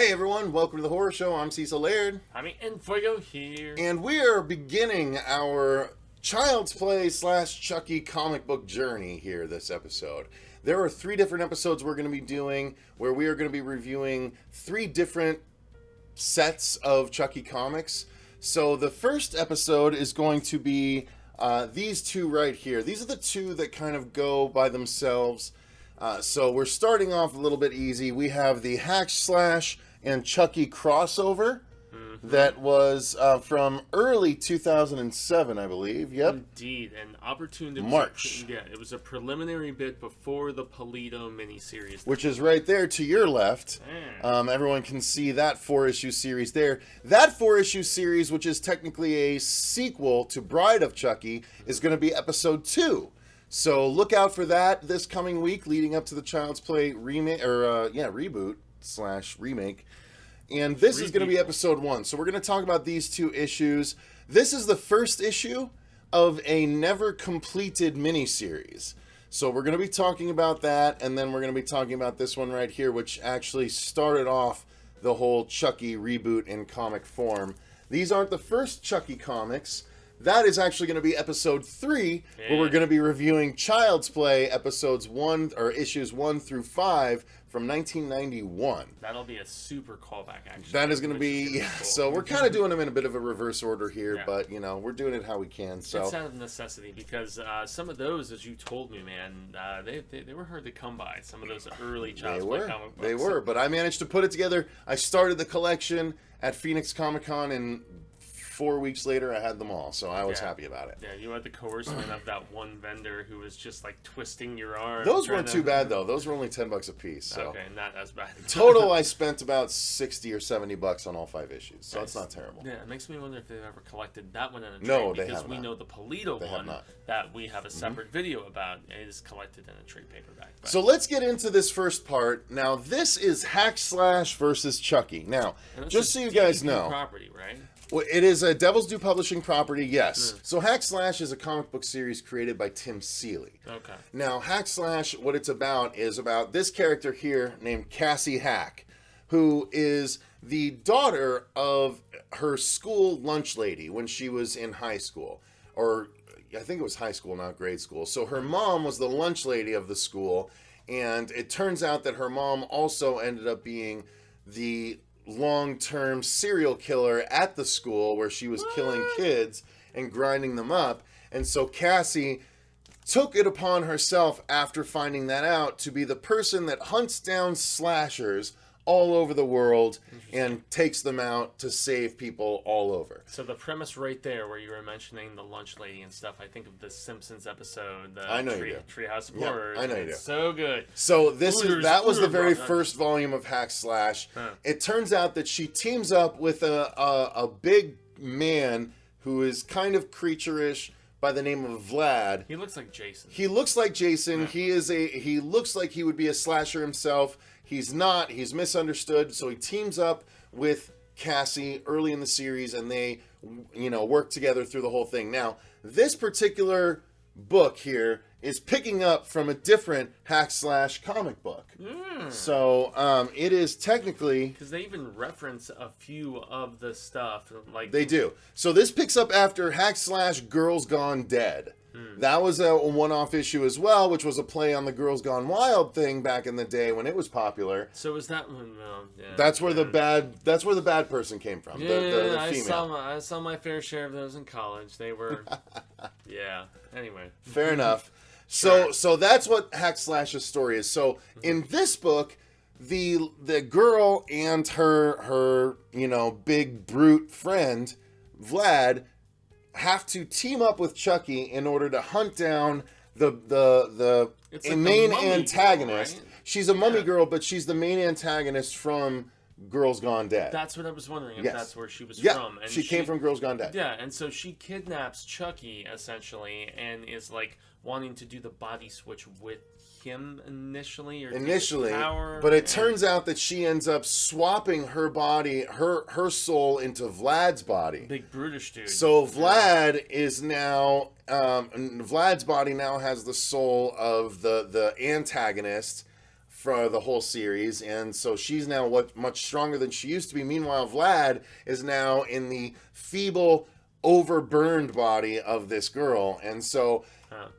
Hey everyone, welcome to the Horror Show. I'm Cecil Laird. Jaime and Fuego here. And we are beginning our Child's Play / Chucky comic book journey here this episode. There are 3 different episodes we're going to be doing where we are going to be reviewing 3 different sets of Chucky comics. So the first episode is going to be these 2 right here. These are the 2 that kind of go by themselves. So we're starting off a little bit easy. We have the Hack Slash and Chucky crossover that was from early 2007, I believe. Yep. Indeed, an opportunity. March. It was a preliminary bit before the Polito miniseries. Which is right there to your left. Everyone can see that 4-issue series there. That 4-issue series, which is technically a sequel to Bride of Chucky, is going to be episode 2. So look out for that this coming week, leading up to the Child's Play reboot / remake. And this is going to be episode 1. So we're going to talk about these 2 issues. This is the first issue of a never completed miniseries. So we're going to be talking about that, and then we're going to be talking about this one right here, which actually started off the whole Chucky reboot in comic form. These aren't the first Chucky comics. That is actually going to be episode 3, where we're going to be reviewing Child's Play issues 1 through 5 from 1991. That'll be a super callback, actually. That is going to be, cool. So we're kind of doing them in a bit of a reverse order here, but, you know, we're doing it how we can. So it's out of necessity, because some of those, as you told me, man, they were hard to come by. Some of those early Child's Play comic books. They were, but I managed to put it together. I started the collection at Phoenix Comic-Con, and 4 weeks later, I had them all, so I was happy about it. Yeah, you had the coercion of that one vendor who was just like twisting your arm. Those weren't too bad though. Those were only $10 a piece. So. Okay, not as bad. Total, I spent about $60 or $70 on all 5 issues, so it's not terrible. Yeah, it makes me wonder if they've ever collected that one in a trade. No, they because have we not. know the Polito one that we have a separate video about is collected in a trade paperback. But. So let's get into this first part. Now, this is Hack Slash versus Chucky. Now, just so you guys know, property, right? Well, it is a Devil's Due Publishing property, yes. So Hack Slash is a comic book series created by Tim Seeley. Okay. Now, Hack Slash, what it's about is about this character here named Cassie Hack, who is the daughter of her school lunch lady when she was in high school. Or, I think it was high school, not grade school. So her mom was the lunch lady of the school, and it turns out that her mom also ended up being the long-term serial killer at the school where she was killing kids and grinding them up. And so Cassie took it upon herself after finding that out to be the person that hunts down slashers all over the world and takes them out to save people all over. So the premise right there where you were mentioning the lunch lady and stuff, I think of the Simpsons episode, the I know you do. Treehouse of Horrors. I know you do. So good. So that was the very first volume of Hack Slash. It turns out that she teams up with a big man who is kind of creature-ish by the name of Vlad. He looks like Jason. He looks like Jason. Yeah. He looks like he would be a slasher himself. He's not. He's misunderstood. So he teams up with Cassie early in the series, and they, work together through the whole thing. Now, this particular book here is picking up from a different Hack Slash comic book. So it is technically, because they even reference a few of the stuff, like they do. So this picks up after Hack Slash Girls Gone Dead. That was a one-off issue as well, which was a play on the Girls Gone Wild thing back in the day when it was popular. So is that one? That's where the bad person came from. The female. I saw my fair share of those in college. They were, Anyway, fair enough. So that's what Hack Slash's story is. So in this book, the girl and her big brute friend Vlad have to team up with Chucky in order to hunt down the main antagonist. Girl, right? She's a mummy girl, but she's the main antagonist from Girls Gone Dead. That's what I was wondering, if that's where she was from. And she came from Girls Gone Dead. Yeah, and so she kidnaps Chucky, essentially, and is, wanting to do the body switch with him initially, but it turns out that she ends up swapping her body, her soul into Vlad's body. Big brutish dude. So Vlad is now Vlad's body now has the soul of the antagonist for the whole series, and so she's now much stronger than she used to be. Meanwhile, Vlad is now in the feeble, overburned body of this girl, and so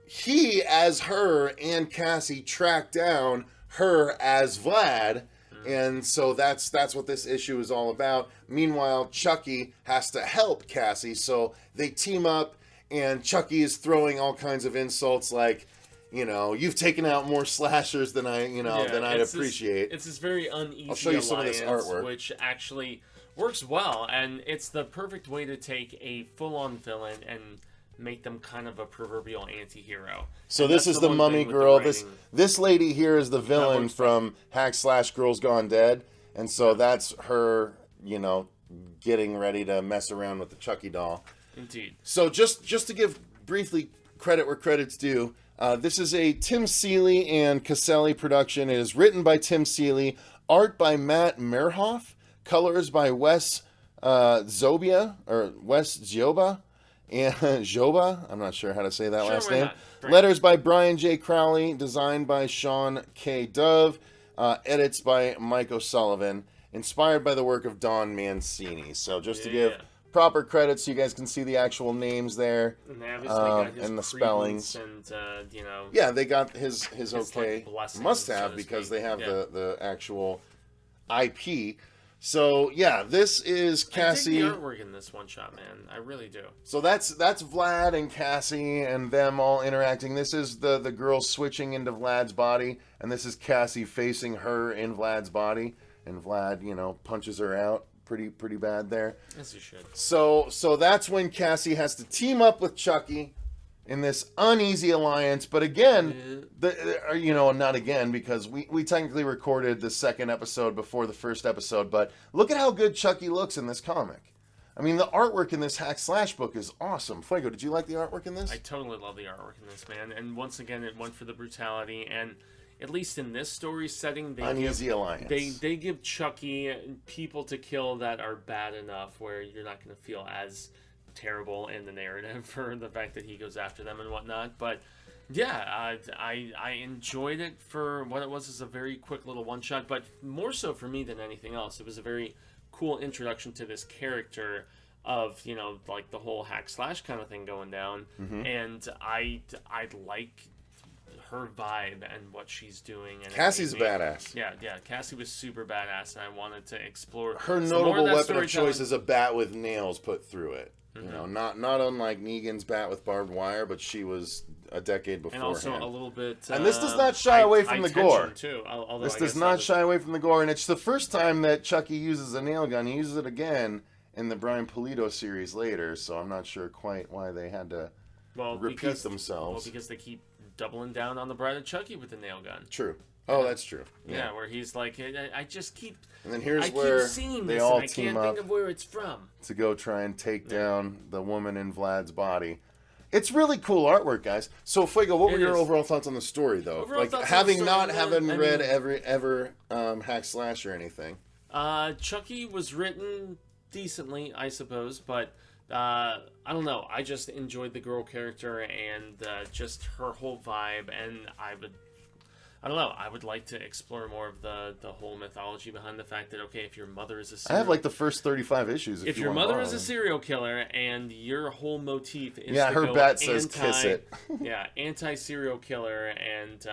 he, as her, and Cassie track down her as Vlad, and so that's what this issue is all about. Meanwhile, Chucky has to help Cassie, so they team up, and Chucky is throwing all kinds of insults like, you've taken out more slashers than I'd appreciate. It's this very uneasy I'll show you alliance, some of this artwork, which actually works well, and it's the perfect way to take a full-on villain and make them kind of a proverbial anti-hero. So this is the mummy girl. This lady here is the villain from /Girls Gone Dead, and so that's her, getting ready to mess around with the Chucky doll. Indeed. So just to give briefly credit where credit's due, this is a Tim Seeley and Caselli production. It is written by Tim Seeley, art by Matt Merhoff, colors by Wes Zioba, and Joba. I'm not sure how to say that last name. Letters by Brian J. Crowley, designed by Sean K. Dove, edits by Mike O'Sullivan, inspired by the work of Don Mancini. So just to give proper credits, so you guys can see the actual names there, and the spellings, and yeah, they got his okay. Like must have, so because they have the actual IP. So yeah, this is Cassie. I dig the artwork in this one shot, man. I really do. So that's Vlad and Cassie and them all interacting. This is the girl switching into Vlad's body, and this is Cassie facing her in Vlad's body, and Vlad, punches her out pretty bad there. As you should. So that's when Cassie has to team up with Chucky in this uneasy alliance. But again, not again, because we technically recorded the second episode before the first episode, but look at how good Chucky looks in this comic. I mean, the artwork in this /slash book is awesome. Fuego, did you like the artwork in this? I totally love the artwork in this, man. And once again, it went for the brutality, and at least in this story setting, they give Chucky people to kill that are bad enough where you're not going to feel as terrible in the narrative for the fact that he goes after them and whatnot. But yeah, I enjoyed it for what it was as a very quick little one shot, but more so for me than anything else. It was a very cool introduction to this character of, like the whole /slash kind of thing going down. Mm-hmm. And I like her vibe and what she's doing. And Cassie's a badass. Yeah, Cassie was super badass, and I wanted to explore her notable weapon of choice is a bat with nails put through it. Mm-hmm. Not unlike Negan's bat with barbed wire, but she was a decade beforehand. And also a little bit. And this does not shy away from the gore. Too, this does not shy away from the gore, and it's the first time that Chucky uses a nail gun. He uses it again in the Brian Pulido series later, so I'm not sure quite why they had to repeat themselves. Well, because they keep doubling down on the Bride of Chucky with the nail gun. True. Oh, that's true. Yeah, where he's like, I just keep. And then here's where they all team up. I can't think of where it's from. To go try and take down the woman in Vlad's body. It's really cool artwork, guys. So, Fuego, what were your overall thoughts on the story, though? Having read ever /slash or anything. Chucky was written decently, I suppose, but I don't know. I just enjoyed the girl character and just her whole vibe, and I would like to explore more of the whole mythology behind the fact that, okay, if your mother is a serial... I have, the first 35 issues, if your mother is a serial killer, and your whole motif is her bat says kiss it. Anti-serial killer, and,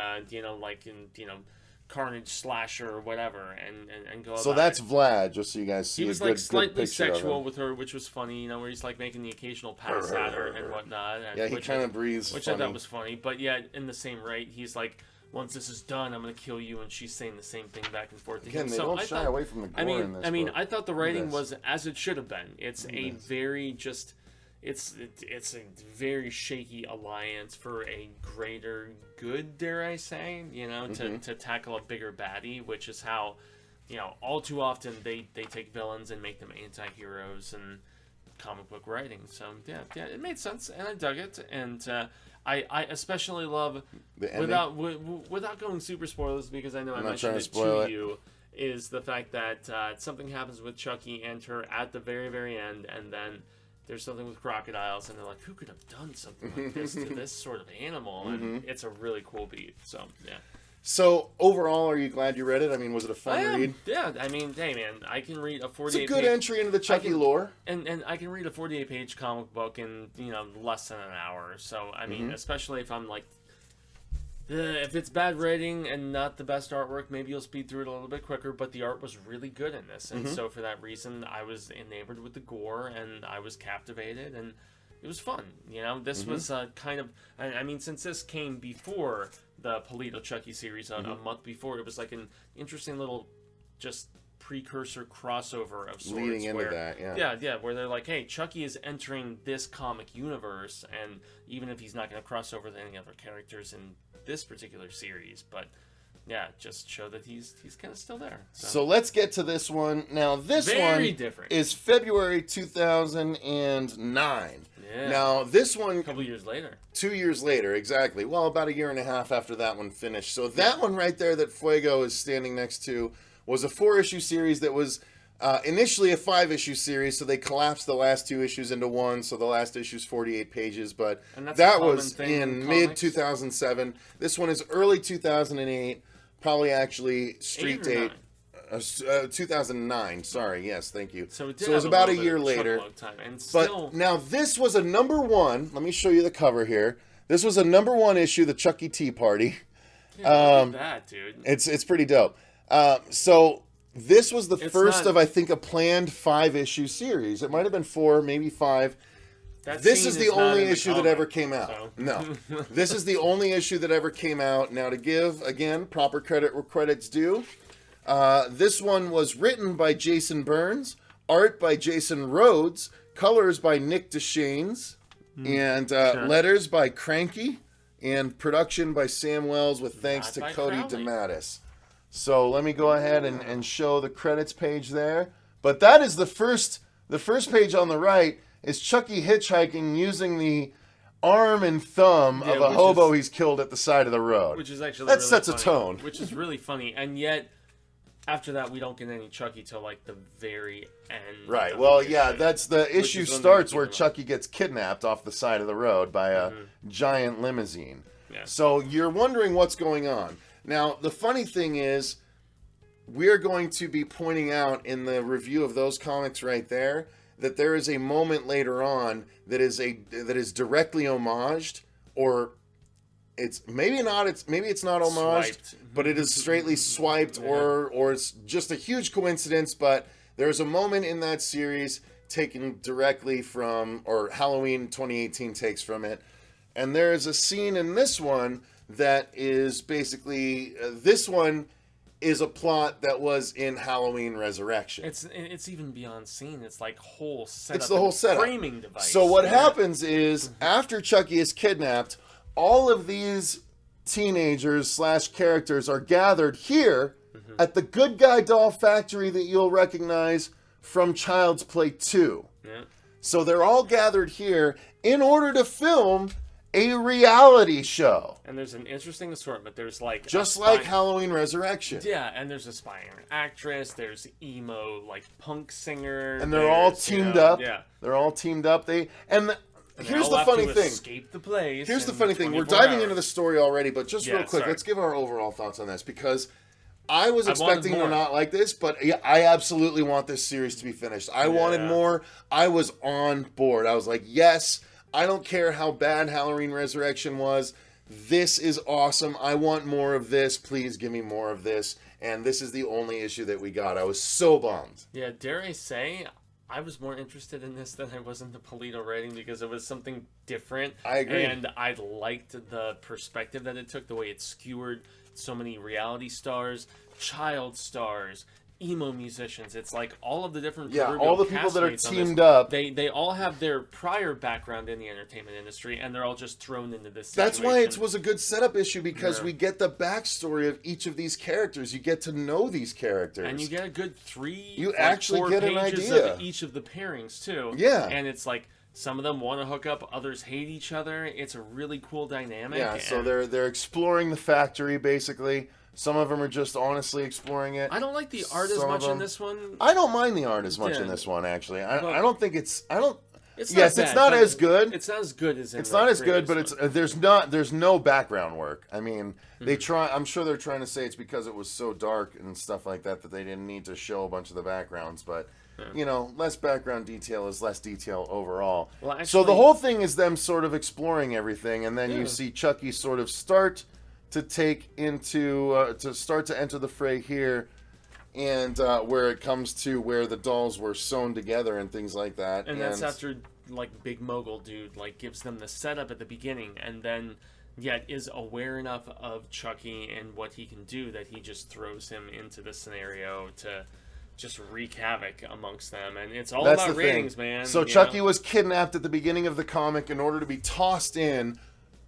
carnage slasher or whatever, and go about So that's Vlad, just so you guys see. He was slightly sexual with her, which was funny, where he's making the occasional pass at her and whatnot. And, he kind of breathes which funny. I thought was funny, but yet in the same rate, he's like, once this is done, I'm going to kill you, and she's saying the same thing back and forth to him. They don't shy away from the gore in this book. I thought the writing was as it should have been. It's a very it's a very shaky alliance for a greater good, dare I say, to tackle a bigger baddie, which is how, all too often they take villains and make them anti-heroes and comic book writing. So yeah, it made sense, and I dug it, and I especially love, without going super spoilers, because I know I mentioned it to you, is the fact that something happens with Chucky and her at the very, very end, and then there's something with crocodiles, and they're like, who could have done something like this to this sort of animal? And it's a really cool beat. So, yeah. So overall, are you glad you read it? I mean, was it a fun read? Yeah, I mean, hey man, I can read a 48 It's a good entry into the Chucky lore. And I can read a 48-page comic book in, less than an hour. So, I mean, especially if I'm like, if it's bad writing and not the best artwork, maybe you'll speed through it a little bit quicker, but the art was really good in this. And so for that reason, I was enamored with the gore, and I was captivated, and it was fun. This was kind of, I mean, since this came before the Polito Chucky series a month before, it was like an interesting little just precursor crossover of sorts. Leading into that, Yeah, where they're like, hey, Chucky is entering this comic universe, and even if he's not going to cross over with any other characters in this particular series, but yeah, just show that he's kind of still there. So let's get to this one. Now, this Very one different. is February 2009. Yeah. Now, this one... A couple years later. 2 years later, exactly. Well, about a year and a half after that one finished. So that one right there that Fuego is standing next to was a 4-issue series that was initially a 5-issue series, so they collapsed the last 2 issues into one, so the last issue is 48 pages, but that was in mid-2007. This one is early 2008, probably actually street date. 2009, sorry, yes, thank you. So it was about a year later. Time, and but now this was a #1, let me show you the cover here. This was a #1 issue, the Chucky Tea Party. Yeah, look at that, dude. It's pretty dope. So this was the first of, I think, a planned 5-issue series. It might have been 4, maybe 5. This is the only issue that ever came out. So. No. This is the only issue that ever came out. Now, to give, again, proper credit where credit's due, this one was written by Jason Burns, art by Jason Rhodes, colors by Nick DeShanes, and letters by Cranky, and production by Sam Wells with thanks to Cody DeMattis. So let me go ahead and show the credits page there. But that is the first page on the right is Chucky hitchhiking using the arm and thumb of a hobo he's killed at the side of the road. Which is actually that really sets funny, a tone. Which is really funny, and yet after that we don't get any Chucky till like the very end. Right. Well, yeah, that's the issue starts where Chucky gets kidnapped off the side of the road by a giant limousine. Yeah. So you're wondering what's going on. Now, the funny thing is, we're going to be pointing out in the review of those comics right there that there is a moment later on that is directly homaged, or maybe it's not homaged, but it is straightly swiped, or it's just a huge coincidence. But there's a moment in that series taken directly from, or Halloween 2018 takes from it, and there is a scene in this one that is basically this one is a plot that was in Halloween Resurrection. It's even beyond scene. It's like whole setup. It's the whole setup. Framing device. So what happens is after Chucky is kidnapped, all of these teenagers / characters are gathered here at the Good Guy Doll Factory that you'll recognize from Child's Play 2. Yeah. So they're all gathered here in order to film a reality show. And there's an interesting assortment. There's like just like Halloween Resurrection. Yeah, and there's aspiring actress, there's emo like punk singer. And they're all teamed up. Yeah. They're all teamed up. Here's the funny thing. Escape the place. Here's the funny thing. We're diving into the story already, but just real quick, let's give our overall thoughts on this, because I was expecting to not like this, but I absolutely want this series to be finished. I wanted more. I was on board. I was like, yes, I don't care how bad Halloween Resurrection was. This is awesome. I want more of this. Please give me more of this. And this is the only issue that we got. I was so bummed. Yeah, dare I say, I was more interested in this than I was in the Polito writing, because it was something different. I agree. And I liked the perspective that it took, the way it skewered so many reality stars, child stars, emo musicians. It's like all of the different all the people that are teamed up. They all have their prior background in the entertainment industry, and they're all just thrown into this situation. That's why it was a good setup issue, because we get the backstory of each of these characters. You get to know these characters, and you get a good 4 get an idea of each of the pairings too. Yeah, and it's like some of them want to hook up, others hate each other. It's a really cool dynamic. Yeah, so they're exploring the factory basically. Some of them are just honestly exploring it. I don't like the art as much in this one. I don't mind the art as much in this one, actually. I don't think it's... Yes, it's not as good. It's not as good as it's not as good, but it's there's no background work. I mean, they try. I'm sure they're trying to say it's because it was so dark and stuff like that they didn't need to show a bunch of the backgrounds. But you know, less background detail is less detail overall. Well, actually, so the whole thing is them sort of exploring everything, and then you see Chucky sort of start to take into start to enter the fray here. And where it comes to where the dolls were sewn together and things like that. And that's after, like, Big Mogul Dude, like, gives them the setup at the beginning, and then, yet is aware enough of Chucky and what he can do that he just throws him into the scenario to just wreak havoc amongst them. And it's all about ratings, man. So Chucky was kidnapped at the beginning of the comic in order to be tossed in,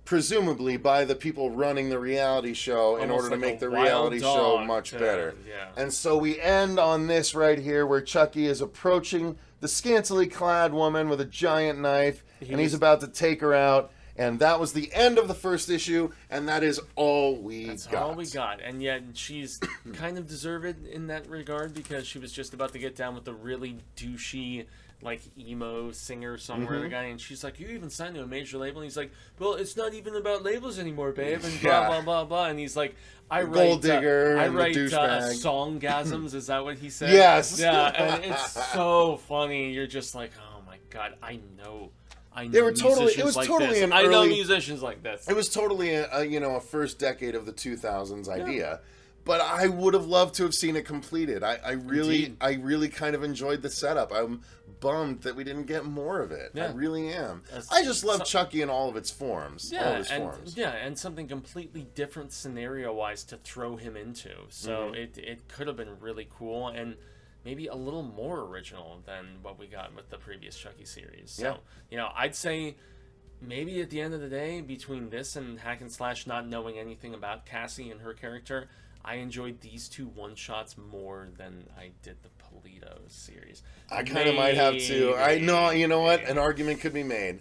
presumably by the people running the reality show, in order to make the reality show much better. Yeah. And so we end on this right here where Chucky is approaching the scantily clad woman with a giant knife, and he's about to take her out. And that was the end of the first issue, and that is all we got. That's all we got. And yet she's kind of deserved in that regard, because she was just about to get down with the really douchey, like, emo singer-songwriter guy, and she's like, you even signed to a major label? And he's like, well, it's not even about labels anymore, babe, and blah, blah, blah, blah. And he's like, I write songgasms, is that what he said? Yes. Yeah, and it's so funny. You're just like, oh my god, I know they were totally. It was like totally this. an I early, know musicians like this. It was totally a first decade of the 2000s idea, but I would have loved to have seen it completed. I really kind of enjoyed the setup. I'm bummed that we didn't get more of it. I really am. I just love Chucky in all of its forms. And something completely different scenario-wise to throw him into. So it could have been really cool, and maybe a little more original than what we got with the previous Chucky series. So, I'd say maybe at the end of the day, between this and Hack and Slash not knowing anything about Cassie and her character, I enjoyed these two one-shots more than I did the Polito series. I kind of might have to. I know, you know what? An argument could be made.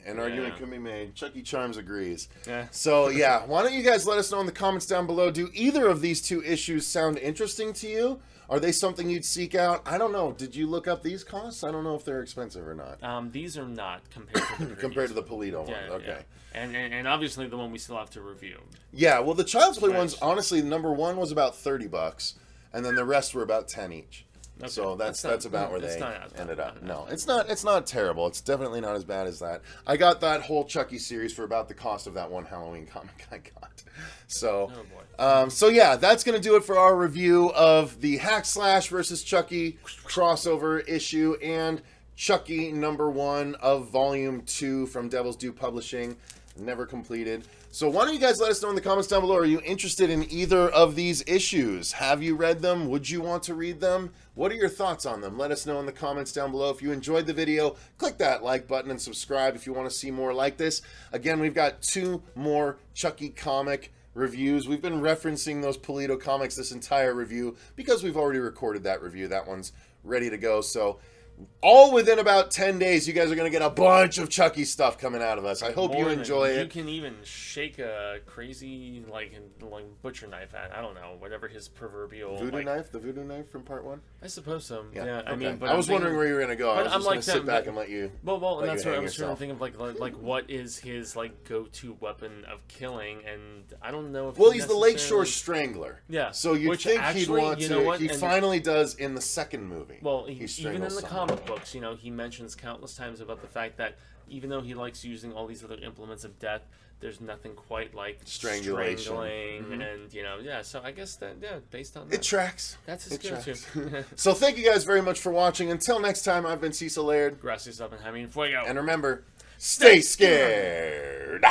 Chucky Charms agrees. Yeah. So, why don't you guys let us know in the comments down below. Do either of these two issues sound interesting to you? Are they something you'd seek out? I don't know. Did you look up these costs? I don't know if they're expensive or not. These are not compared to the compared to the Polito one. Okay. Yeah. And obviously the one we still have to review. Yeah, well, the Child's Play ones, honestly, number one was about $30, and then the rest were about 10 each. Okay. So that's about where they ended up. No, it's not terrible. It's definitely not as bad as that. I got that whole Chucky series for about the cost of that one Halloween comic I got. So, that's going to do it for our review of the Hack Slash versus Chucky crossover issue and Chucky #1 of Volume 2 from Devil's Due Publishing. Never completed. So why don't you guys let us know in the comments down below. Are you interested in either of these issues? Have you read them? Would you want to read them? What are your thoughts on them? Let us know in the comments down below. If you enjoyed the video, click that like button and subscribe if you want to see more like this. Again, we've got 2 more Chucky comic reviews. We've been referencing those Polito comics this entire review because we've already recorded that review. That one's ready to go. So all within about 10 days, you guys are going to get a bunch of Chucky stuff coming out of us. I hope you enjoy it. You can even shake a crazy, like butcher knife at, I don't know, whatever his proverbial... Voodoo knife? The voodoo knife from part 1? I suppose so. Yeah. Okay. I mean, but I was wondering where you were going to go. I was just going to sit back and let you... Well, and that's what I was trying to think of, like what is his, go-to weapon of killing, and I don't know if... Well, he's the Lakeshore Strangler. Yeah. So you'd think he'd want to... He finally does in the second movie. Well, even in the comic books, he mentions countless times about the fact that even though he likes using all these other implements of death, there's nothing quite like strangling, and so I guess that based on that, it tracks. That's his go-to. So thank you guys very much for watching. Until next time, I've been Cecil Laird. Gracias up and Jaime Fuego. And remember, stay scared.